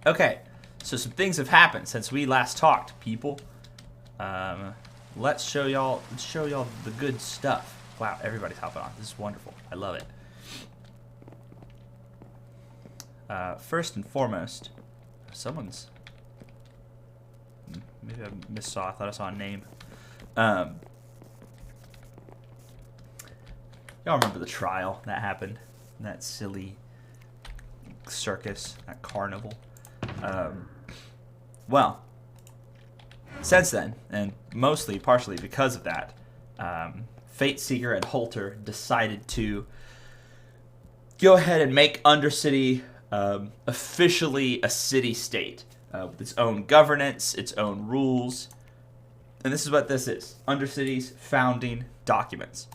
Okay, so some things have happened since we last talked, people. Let's show y'all the good stuff. Wow, everybody's hopping on. This is wonderful. I love it. First and foremost, someone's... Maybe I missaw. I thought I saw a name. Y'all remember the trial that happened? That silly circus, that carnival. Well, since then, and mostly partially because of that, Fate Seeker and Holter decided to go ahead and make Undercity officially a city-state with its own governance, its own rules. And this is what this is. Undercity's founding documents.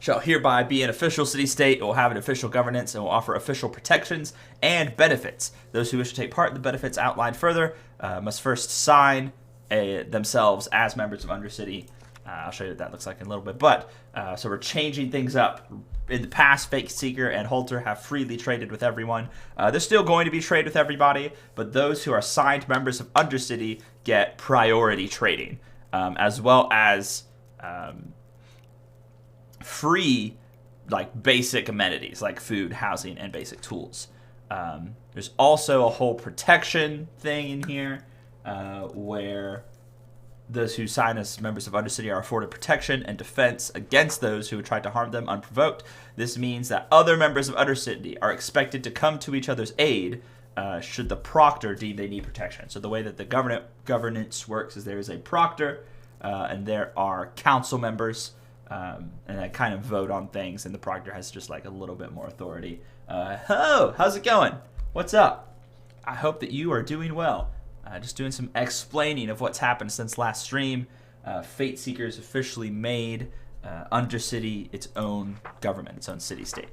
Shall hereby be an official city-state. It will have an official governance and will offer official protections and benefits. Those who wish to take part in the benefits outlined further must first sign themselves as members of Undercity. I'll show you what that looks like in a little bit. But, so we're changing things up. In the past, Fate Seeker and Holter have freely traded with everyone. They're still going to be traded with everybody, but those who are signed members of Undercity get priority trading, as well as free, like, basic amenities, like food, housing, and basic tools. There's also a whole protection thing in here, where those who sign as members of Undercity are afforded protection and defense against those who would try to harm them unprovoked. This means that other members of Undercity are expected to come to each other's aid should the proctor deem they need protection. So the way that the governance works is there is a proctor, and there are council members, and they kind of vote on things, and the proctor has just like a little bit more authority. Hello, how's it going? What's up? I hope that you are doing well. Just doing some explaining of what's happened since last stream. Fate Seekers officially made Undercity its own government, its own city-state.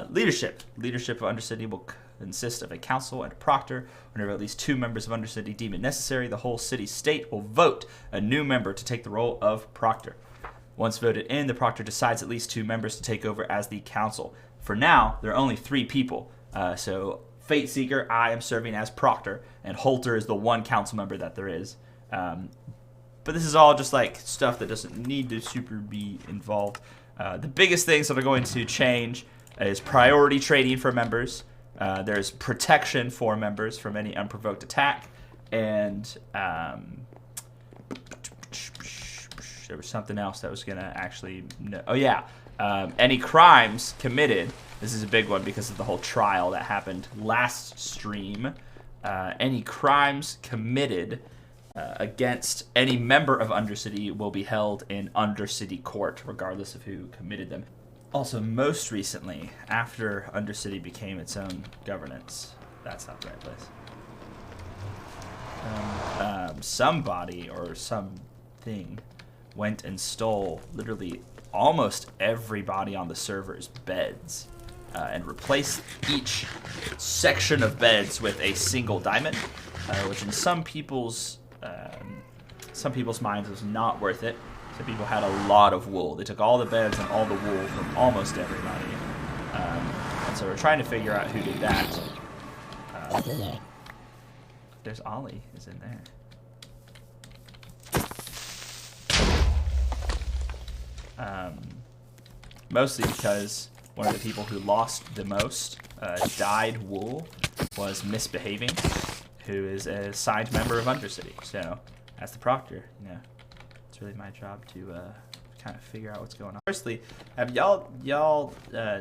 Leadership of Undercity will consist of a council and a proctor. Whenever at least 2 members of Undercity deem it necessary, the whole city-state will vote a new member to take the role of proctor. Once voted in, the proctor decides at least 2 members to take over as the council. For now, there are only 3 people, so Fate Seeker, I am serving as proctor, and Holter is the one council member that there is. But this is all just like stuff that doesn't need to super be involved. The biggest things that are going to change is priority trading for members. There's protection for members from any unprovoked attack, and there was something else that was gonna actually. Oh yeah, any crimes committed. This is a big one because of the whole trial that happened last stream. Any crimes committed against any member of Undercity will be held in Undercity court, regardless of who committed them. Also, most recently, after Undercity became its own governance, that's not the right place. Somebody or something went and stole literally almost everybody on the server's beds. And replace each section of beds with a single diamond, which in some people's minds was not worth it. Some people had a lot of wool. They took all the beds and all the wool from almost everybody, and so we're trying to figure out who did that. There's Ollie is in there. Mostly because one of the people who lost the most dyed wool was Misbehaving, who is a signed member of Undercity. So, as the proctor, it's really my job to kind of figure out what's going on. Firstly, have y'all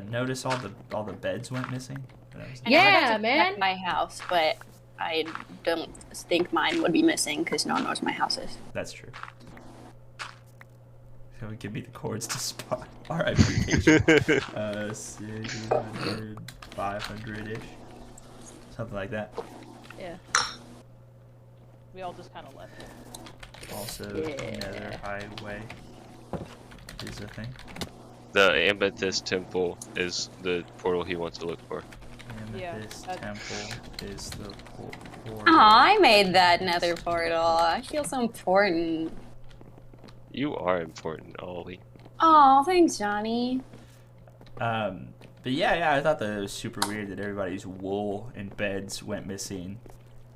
noticed all the beds went missing? Yeah, man. My house, but I don't think mine would be missing because no one knows my house is. That's true. So give me the chords to spot. Alright, 600, 500-ish. Something like that. Yeah. We all just kind of left it. Also, Nether Highway is a thing. The Amethyst Temple is the portal he wants to look for. Amethyst Temple is the portal. Oh, I made that nether portal. I feel so important. You are important, Ollie. Oh, thanks, Johnny. But yeah, I thought that it was super weird that everybody's wool and beds went missing.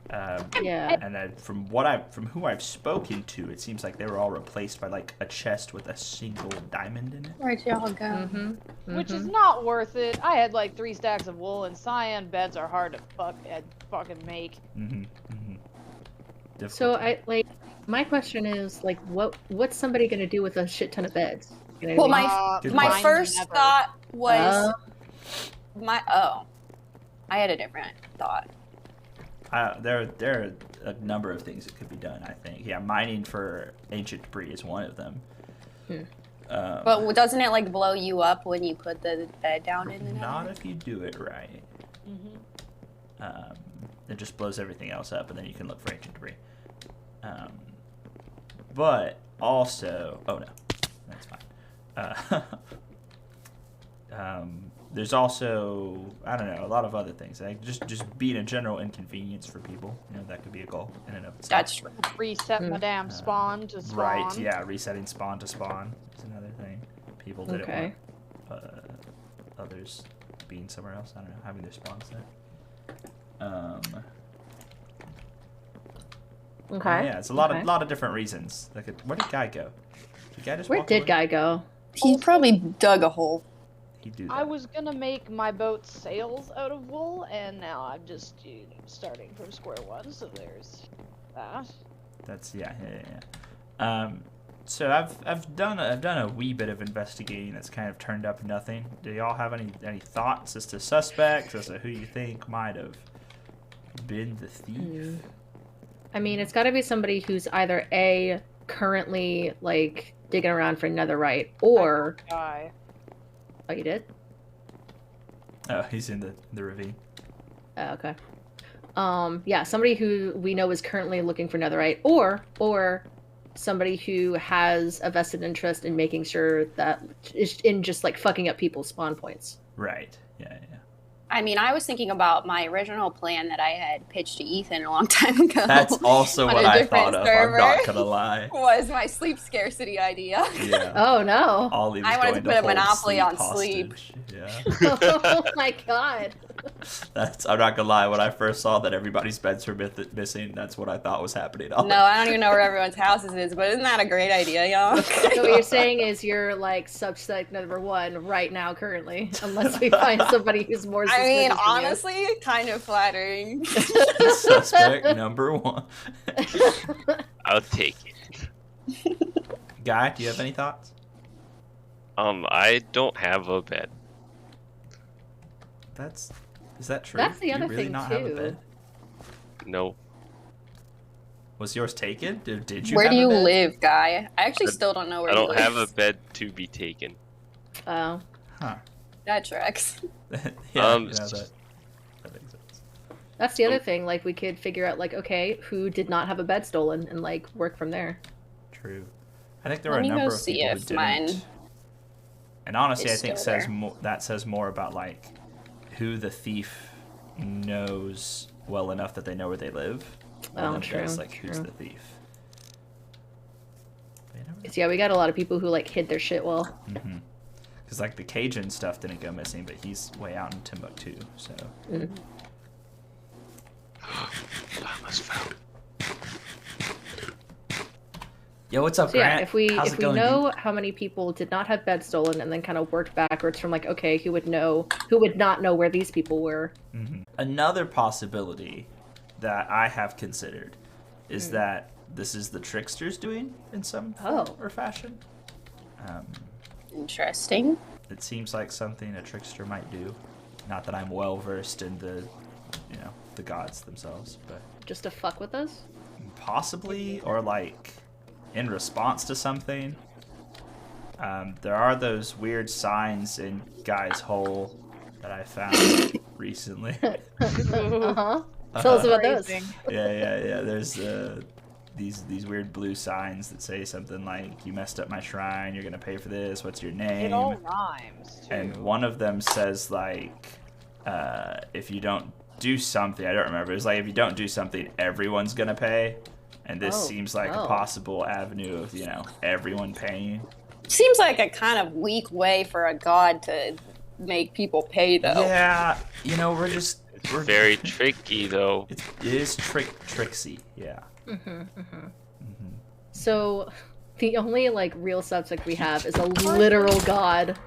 Yeah. And from who I've spoken to, it seems like they were all replaced by like a chest with a single diamond in it. Where'd y'all go? Mm-hmm. Which is not worth it. I had like 3 stacks of wool, and cyan beds are hard to fucking make. So my question is like, what's somebody gonna do with a shit ton of beds? You know Well, what I mean? my mine first never. thought was I had a different thought. There are a number of things that could be done, I think. Yeah, mining for ancient debris is one of them. But doesn't it like blow you up when you put the bed down in the Not if you do it right. Mm-hmm. It just blows everything else up, and then you can look for ancient debris. But also, oh no, that's fine. There's also, I don't know, a lot of other things. Like just being a general inconvenience for people. You know, that could be a goal in and of itself. That's true. Reset my damn spawn to spawn. Right, yeah, resetting spawn to spawn is another thing. People didn't want others being somewhere else. I don't know, having their spawn set. Okay. Yeah, it's a lot of different reasons. Where did Guy go? Did Guy just Where walk did away? Guy go? He probably dug a hole. He'd do that. I was gonna make my boat's sails out of wool, and now I'm just starting from square one. So there's that. That's yeah. So I've done a wee bit of investigating that's kind of turned up nothing. Do y'all have any thoughts as to suspects, as to who you think might have been the thief? I mean, it's got to be somebody who's either A, currently like digging around for netherite, or Guy. oh, you did? Oh, he's in the ravine. Oh, okay. Yeah, somebody who we know is currently looking for netherite, or somebody who has a vested interest in making sure that is in just like fucking up people's spawn points. Right. Yeah. I mean, I was thinking about my original plan that I had pitched to Ethan a long time ago. That's also on what a I different thought of. server. I'm not gonna lie. Was my sleep scarcity idea. Yeah. Oh no! Ollie was I wanted going to put a hold monopoly on hostage. sleep. Yeah. Oh my god! I'm not gonna lie. When I first saw that everybody's beds were missing, that's what I thought was happening. No, I don't even know where everyone's houses is, but isn't that a great idea, y'all? So what you're saying is you're like suspect number one right now, currently, unless we find somebody who's more. I mean, suspicious than you. honestly, kind of flattering. Suspect number one. I'll take it. Guy, do you have any thoughts? I don't have a bed. Is that true? That's the Do you other really thing, not have a too. bed? No. Was yours taken? Did you? Where have do a you bed? live, Guy? I actually still don't know where I you don't live. have a bed to be taken. Oh. Huh. That tracks. Yeah. Um, that makes sense. That's the other thing. Like, we could figure out, like, okay, who did not have a bed stolen, and like work from there. True. I think there were Let a me go number of see people who if didn't. mine And honestly, I is think still says there. that says more about like who the thief knows well enough that they know where they live. Oh, than it true, does, like who's true. the thief. But you never know. 'Cause, yeah, we got a lot of people who like hid their shit well. Because like the Cajun stuff didn't go missing, but he's way out in Timbuktu, so. Thomas found. Yo, what's up, So yeah, Grant? if we How's it going, know how many people did not have beds stolen, and then kind of worked backwards from like, okay, who would not know where these people were? dude? Another possibility that I have considered is that this is the tricksters doing in some form or fashion. Interesting. It seems like something a trickster might do. Not that I'm well versed in the gods themselves, but Just to fuck with us? possibly, or like in response to something. There are those weird signs in Guy's hole that I found recently. Uh-huh. Tell us about those. Phrasing. Yeah. There's these weird blue signs that say something like, "You messed up my shrine. You're gonna pay for this. What's your name?" It all rhymes too. And one of them says like, if you don't do something, I don't remember. It's like if you don't do something, everyone's gonna pay. And this Oh, seems like a no. possible avenue of everyone paying. Seems like a kind of weak way for a god to make people pay though. Yeah, you know, we're It's very tricky though. It is tricksy. Yeah. So, the only like real subject we have is a literal god.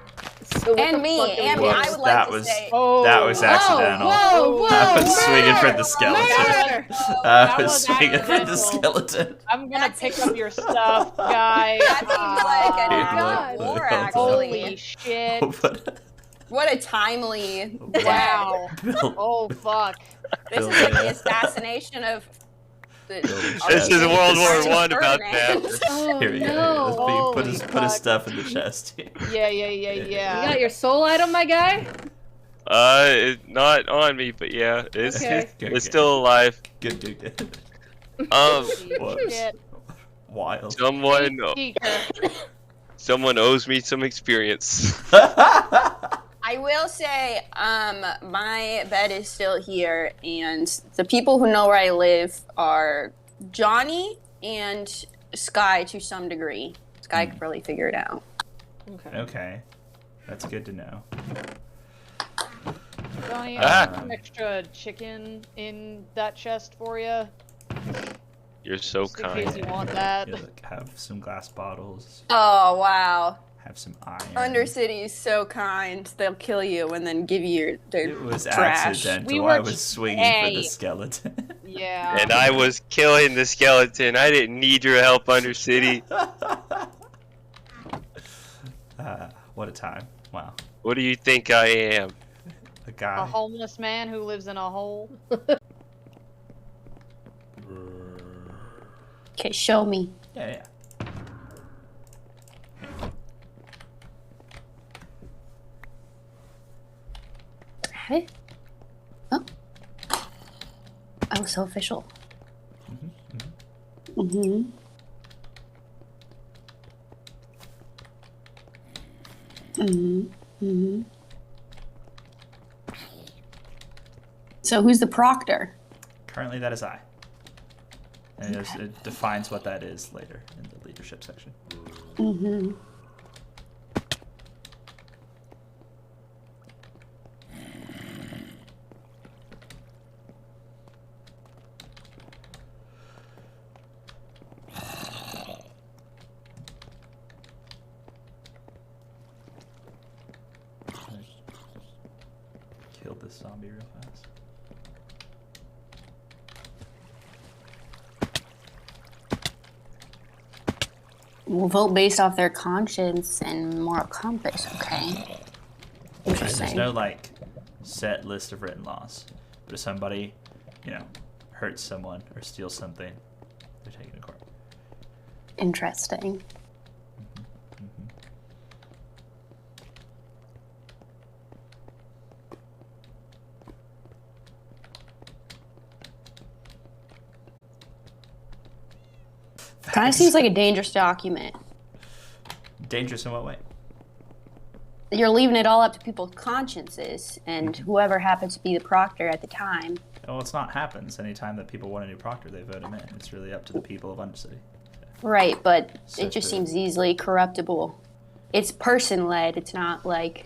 So what And the me, fuck are we and doing? I would like to say. That was accidental. Whoa! I was Murder! swinging for the skeleton. Murder! I was was swinging for the accidental. skeleton. I'm gonna That pick seems- up your stuff, guys. That seems like an Oh, act God. of war, Holy actually. Holy shit! What a timely Wow. Bill, Oh fuck. This is like the assassination of the. This is World War Ferdinand. I about that. Oh here we go. no! Let's put his Holy stuff in the chest here. Yeah. You got your soul item, my guy? Not on me, but yeah, it's Okay. it's still alive. Good. Holy shit. Wild. Someone owes me some experience. I will say, my bed is still here, and the people who know where I live are Johnny and Sky to some degree. Sky could probably figure it out. Okay. That's good to know. Johnny, I Ah. have some extra chicken in that chest for you. You're so Just in case you kind. want that. Yeah, look, have some glass bottles. Oh, wow. Have some iron. Undercity is so kind. They'll kill you and then give you their It was trash. accidental. We I were was just- swinging for the Hey. skeleton. Yeah. And I was killing the skeleton. I didn't need your help, Undercity. What a time. Wow. What do you think I am? A A guy. homeless man who lives in a hole. Okay, show me. Yeah. Hey. Oh. Oh, so official. Mm-hmm. Mm-hmm. So who's the proctor? Currently, that is I. And it defines what that is later in the leadership section. Mm-hmm. Killed this zombie real fast. We'll vote based off their conscience and moral compass, okay? There's Interesting. no like set list of written laws, but if somebody, hurts someone or steals something, they're taken to court. Interesting. Kind of seems like a dangerous document. Dangerous in what way? You're leaving it all up to people's consciences and whoever happens to be the proctor at the time. Well, it's not happens. Anytime that people want a new proctor, they vote him in. It's really up to the people of Undercity. Right, but So it just true. seems easily corruptible. It's person-led. It's not like...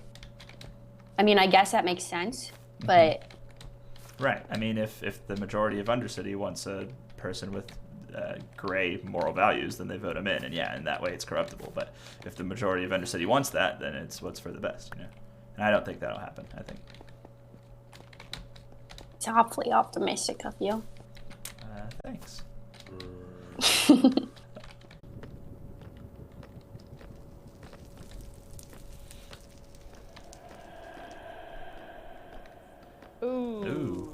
I mean, I guess that makes sense, but... Right. I mean, if the majority of Undercity wants a person with gray moral values, then they vote him in, and in that way it's corruptible. But if the majority of Undercity wants that, then it's what's for the best, And I don't think that'll happen. I think. It's awfully optimistic of you. Thanks. Ooh. Ooh.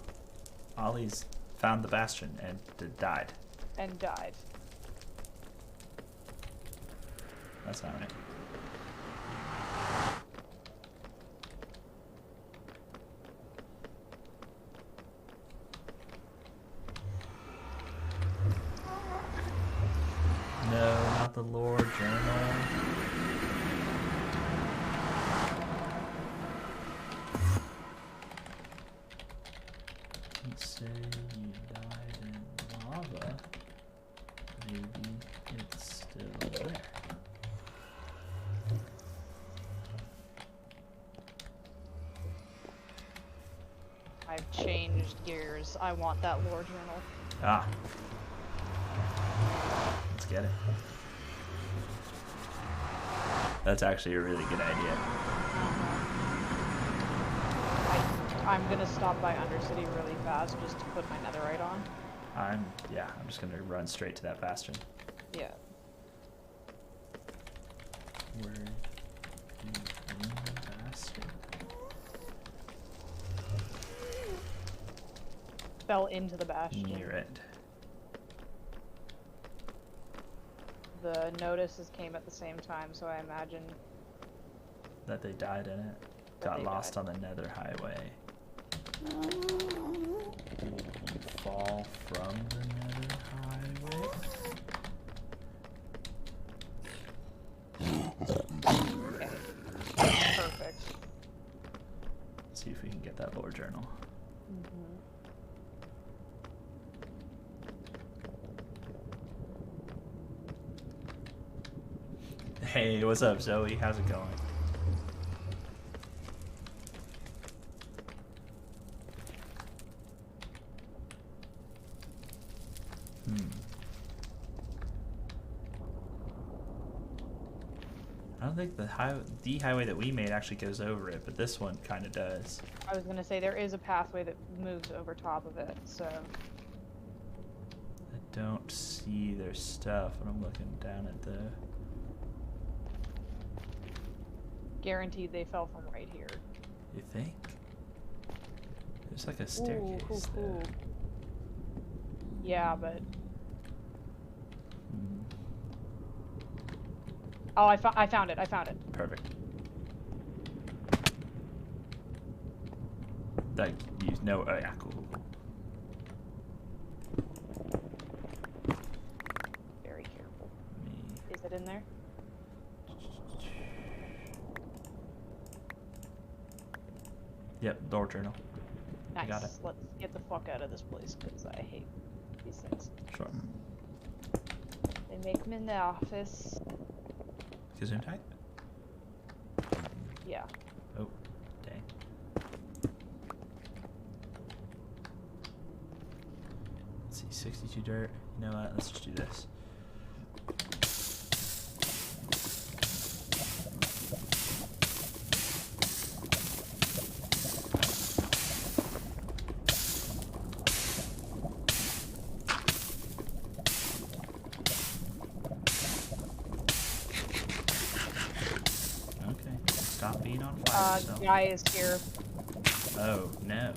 Ollie's found the bastion and died. And died. That's not right. No, not the lore journal. Let's say you died in lava. Maybe it's still there. I've changed gears. I want that lore journal. Ah. Let's get it. That's actually a really good idea. I'm gonna stop by Undercity really fast just to put my netherite on. I'm just gonna run straight to that bastion. Yeah. Where in the bastion? Fell into the bastion. Near it. The notices came at the same time, so I imagine That they died in it. That Got they lost died. on the nether highway. Fall from the nether highway. perfect. See if we can get that lore journal. Hey, what's up, Zoe? How's it going? I don't think the highway that we made actually goes over it, but this one kind of does. I was gonna say there is a pathway that moves over top of it, so I don't see their stuff when I'm looking down at the... guaranteed they fell from right here. You think? There's like a staircase there. Yeah, but Hmm. oh, I found it. I found it. Perfect. Like, you know, oh yeah, cool. Very careful. Me. Is it in there? Yep, door journal. Nice. Got it. Let's get the fuck out of this place because I hate these things. Sure. They make them in the office. Zoom tag? Yeah. Oh, dang. Let's see, 62 dirt. You know what? Let's just do this. Okay, stop being on fire. So. Guy is here. Oh, no.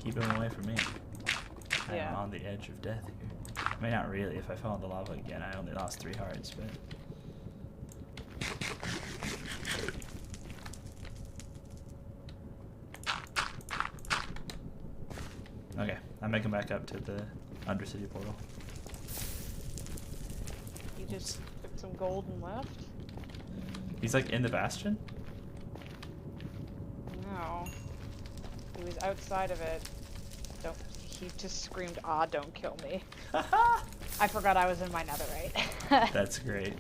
Keep him away from me. I'm Yeah. on the edge of death here. I mean, not really. If I fell in the lava again, I only lost 3 hearts, but... Okay, I'm making back up to the Undercity portal. He just took some gold and left. He's like in the bastion? No. He was outside of it. Don't. He just screamed, "Ah, don't kill me." I forgot I was in my netherite. That's great.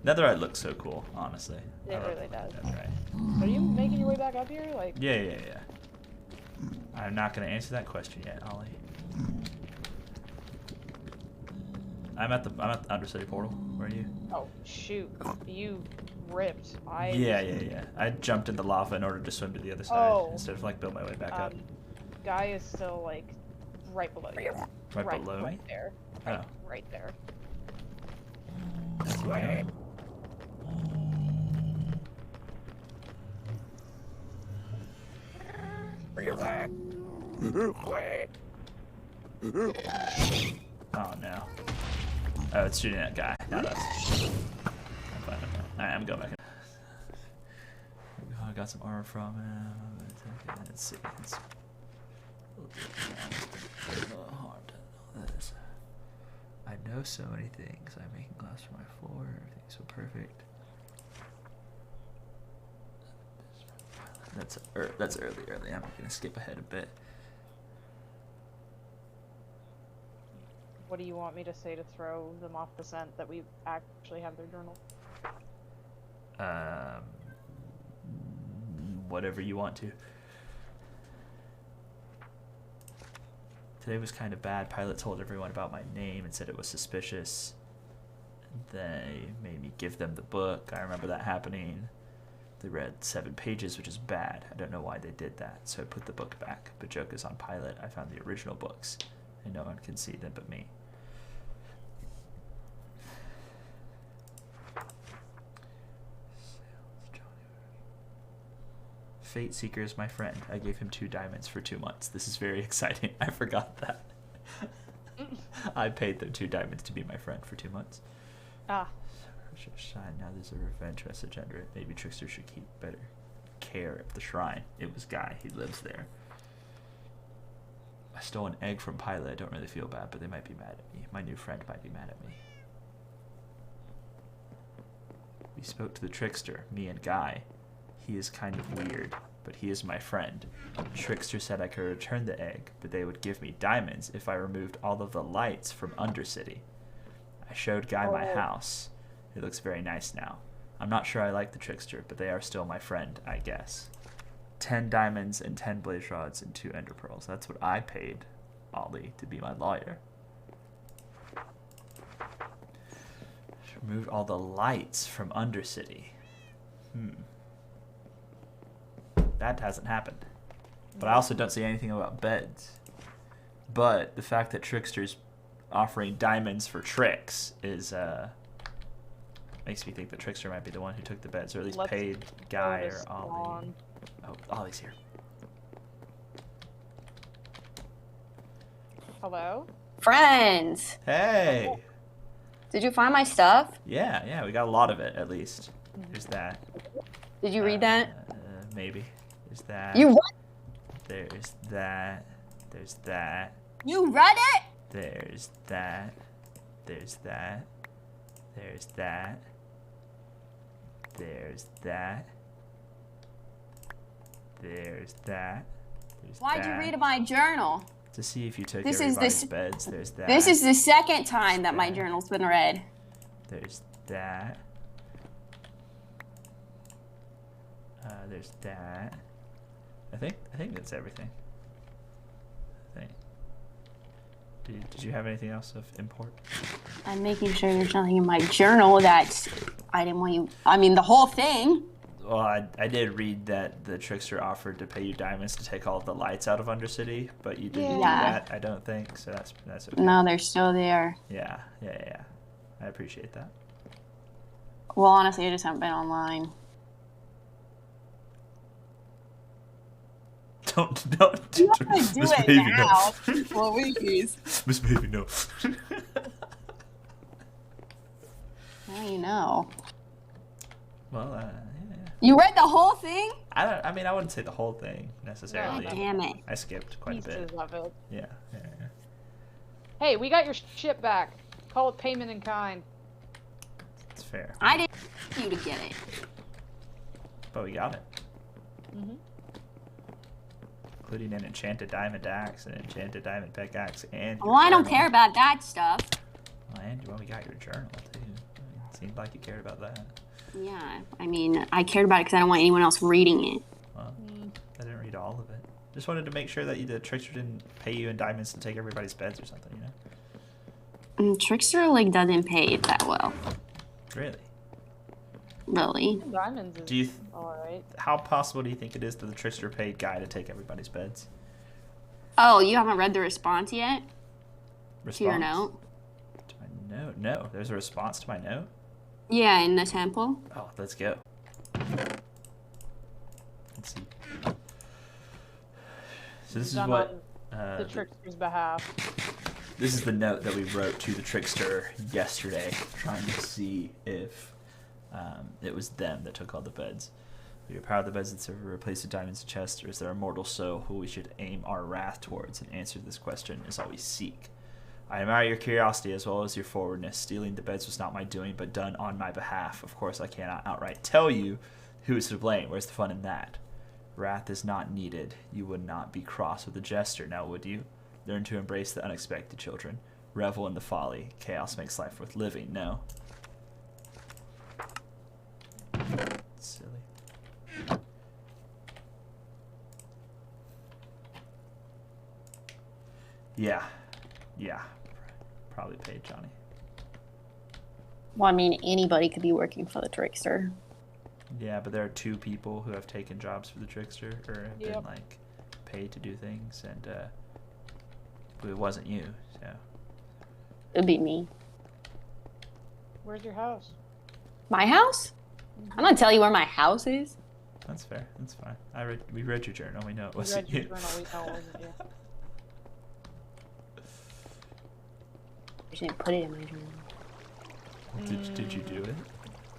Netherite looks so cool, honestly. It I love really does. Netherite. Are you making your way back up here? Like, Yeah. I'm not going to answer that question yet, Ollie. I'm at the Undercity portal. Where are you? oh shoot, you ripped. Yeah. I jumped in the lava in order to swim to the other side Oh. instead of like build my way back up. Guy is still like right below you. Right below right me? there. Oh. Right there. That's where. Oh no. Oh, it's shooting that guy, not us. I'm fine. Alright, I'm going back in. I got some armor from him. Let's see. I know so many things. I'm making glass for my floor. Everything's so perfect. That's early. I'm gonna skip ahead a bit. What do you want me to say to throw them off the scent that we actually have their journal? whatever you want to. Today was kind of bad. Pilot told everyone about my name and said it was suspicious. They made me give them the book. I remember that happening. They read 7 pages, which is bad. I don't know why they did that, so I put the book back. But joke is on Pilot. I found the original books, and no one can see them but me. Fate Seeker is my friend. I gave him 2 diamonds for 2 months. This is very exciting. I forgot that. I paid them 2 diamonds to be my friend for 2 months. Ah. Shine. Now there's a revenge message under it. Maybe Trickster should keep better care of the shrine. It was Guy. He lives there. I stole an egg from Pilot. I don't really feel bad, but they might be mad at me. My new friend might be mad at me. We spoke to the Trickster, me and Guy. He is kind of weird, but he is my friend. Trickster said I could return the egg, but they would give me diamonds if I removed all of the lights from Undercity. I showed Guy my house. It looks very nice now. I'm not sure I like the Trickster, but they are still my friend, I guess. 10 diamonds and 10 blaze rods and 2 ender pearls. That's what I paid Ollie to be my lawyer. Removed all the lights from Undercity. That hasn't happened. But I also don't see anything about beds. But the fact that Trickster's offering diamonds for tricks is makes me think the Trickster might be the one who took the beds, or at least paid Guy or Ollie. Oh, Ollie's here. Hello? Friends! Hey! Did you find my stuff? Yeah, we got a lot of it, at least. There's that. Did you read that? Maybe. There's that. You what? There's that. There's that. You read it? There's that. There's that. There's that. There's that. There's that. There's Why'd that. you read my journal? To see if you took This is everybody's this- beds. There's that. This is the second time that my journal's been read. There's that. There's that. I think that's everything. I think. Did you have anything else of import? I'm making sure there's nothing in my journal that I didn't want you. I mean, the whole thing. Well, I did read that the Trickster offered to pay you diamonds to take all of the lights out of Undercity, but you didn't do Yeah. that, I don't think, so that's okay. No, they're still there. Yeah. I appreciate that. Well, honestly, I just haven't been online. Don't You want to do Miss it Baby, now. no. Please. Miss Baby, no. Now you know. Well, yeah. You read the whole thing? I mean, I wouldn't say the whole thing necessarily. No. Damn it. I skipped quite a Pieces bit. of it. Yeah. Hey, we got your ship back. Call it payment in kind. It's fair. I didn't want you to get it. But we got it. Mm-hmm. Including an enchanted diamond axe, an enchanted diamond pickaxe, and Well, I don't journal. care about that stuff. Well, and we got your journal too. It seemed like you cared about that. Yeah, I mean, I cared about it because I don't want anyone else reading it. Well, I didn't read all of it. Just wanted to make sure that the Trickster didn't pay you in diamonds to take everybody's beds or something, you know? Trickster, like, doesn't pay it that well. Really? Really. Diamonds is Do you? alright. How possible do you think it is that the Trickster paid Guy to take everybody's beds? Oh, you haven't read the response yet? Response? To your note? To my note? No. There's a response to my note? Yeah, in the temple. Oh, let's go. Let's see. So this is Done what on the Trickster's behalf. this is the note that we wrote to the Trickster yesterday, trying to see if it was them that took all the beds. We power the beds that serve replace the diamonds chest, or is there a mortal soul who we should aim our wrath towards? And answer to this question is all we seek. I admire your curiosity as well as your forwardness. Stealing the beds was not my doing, but done on my behalf. Of course, I cannot outright tell you who is to blame. Where's the fun in that? Wrath is not needed. You would not be cross with a jester, now would you? Learn to embrace the unexpected, children. Revel in the folly. Chaos makes life worth living, no? Silly. Yeah. Yeah. Probably paid Johnny. Well, I mean, anybody could be working for the trickster. Yeah, but there are 2 people who have taken jobs for the trickster or have been Yep. like paid to do things, and it wasn't you. So It'd be me. Where's your house? My house? I'm gonna tell you where my house is. that's fair. That's fine. We read your journal. We know it We wasn't read your you. journal, we know it wasn't you. I didn't put it in my journal. Did you do it?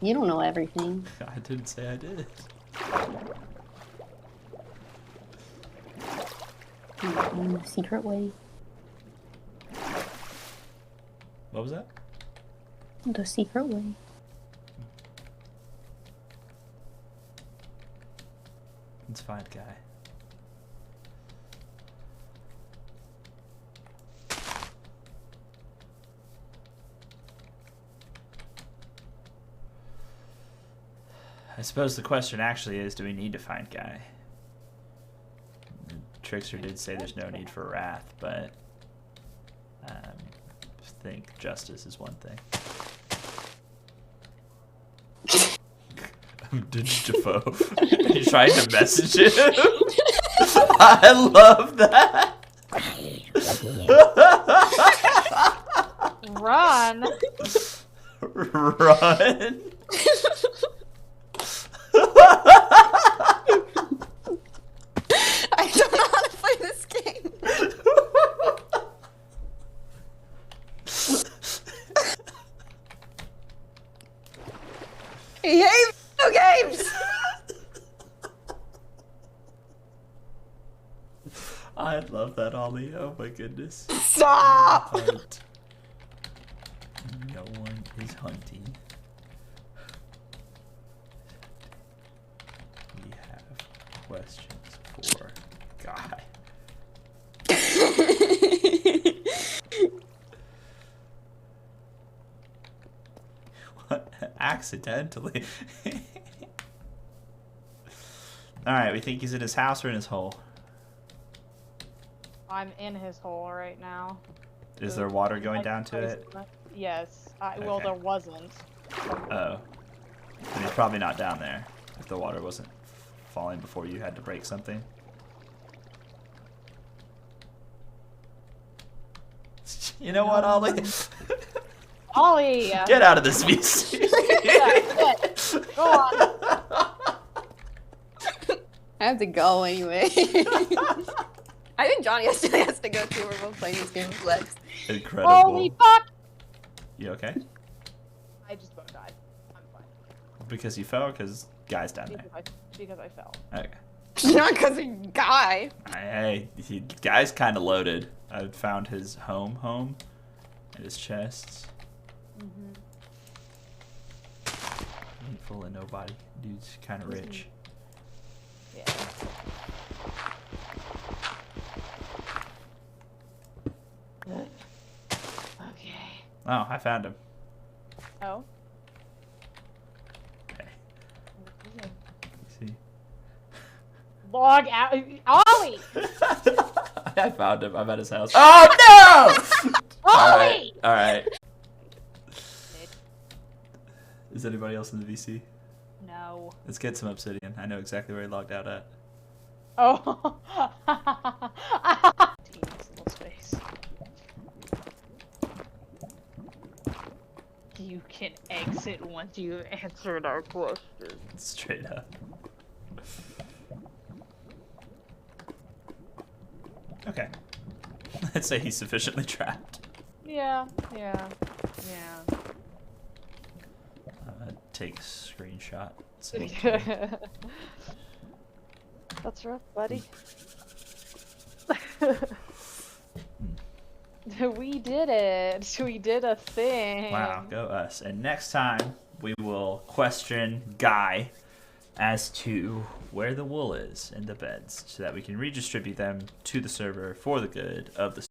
You don't know everything. I didn't say I did. In a secret way. What was that? The secret way. It's fine, guy. I suppose the question actually is, do we need to find Guy? The Trickster did say there's no need for wrath, but I think justice is one thing. Defoe. You're trying to message him? I love that. Run! Run. I don't know how to play this game. I hate video games. I love that, Ollie. Oh my goodness. Stop. Heart. No one is hunting. We have questions for Guy. What? Accidentally. Alright, we think he's in his house or in his hole. I'm in his hole right now. Is there water going down to Place- it? Yes. Well, Okay. there wasn't. Oh. And he's probably not down there if the water wasn't falling before you had to break something. You know what, Ollie? Ollie! Get out of this VC. Go on. I have to go anyway. I think Johnny still has to go too. We're both playing this game with Lex. Incredible. Holy fuck! You okay? I just about died. I'm fine. Because you fell or because Guy's down there? Because I fell. Okay. Not because of Guy. Hey, Guy's kind of loaded. I found his home and his chests. Ain't full of nobody. Dude's kind of rich. Yeah. Okay. Oh, I found him. Oh. Okay. See? Log out. Ollie! I found him. I'm at his house. Oh no! Ollie! All right. Is anybody else in the VC? No. Let's get some obsidian. I know exactly where he logged out at. Oh. Team's little space. You can exit once you answered our question. Straight up. Okay. Let's say he's sufficiently trapped. Yeah. Take a screenshot. So That's rough, buddy. We did it. We did a thing. wow, go us. And next time we will question Guy as to where the wool is in the beds so that we can redistribute them to the server for the good of the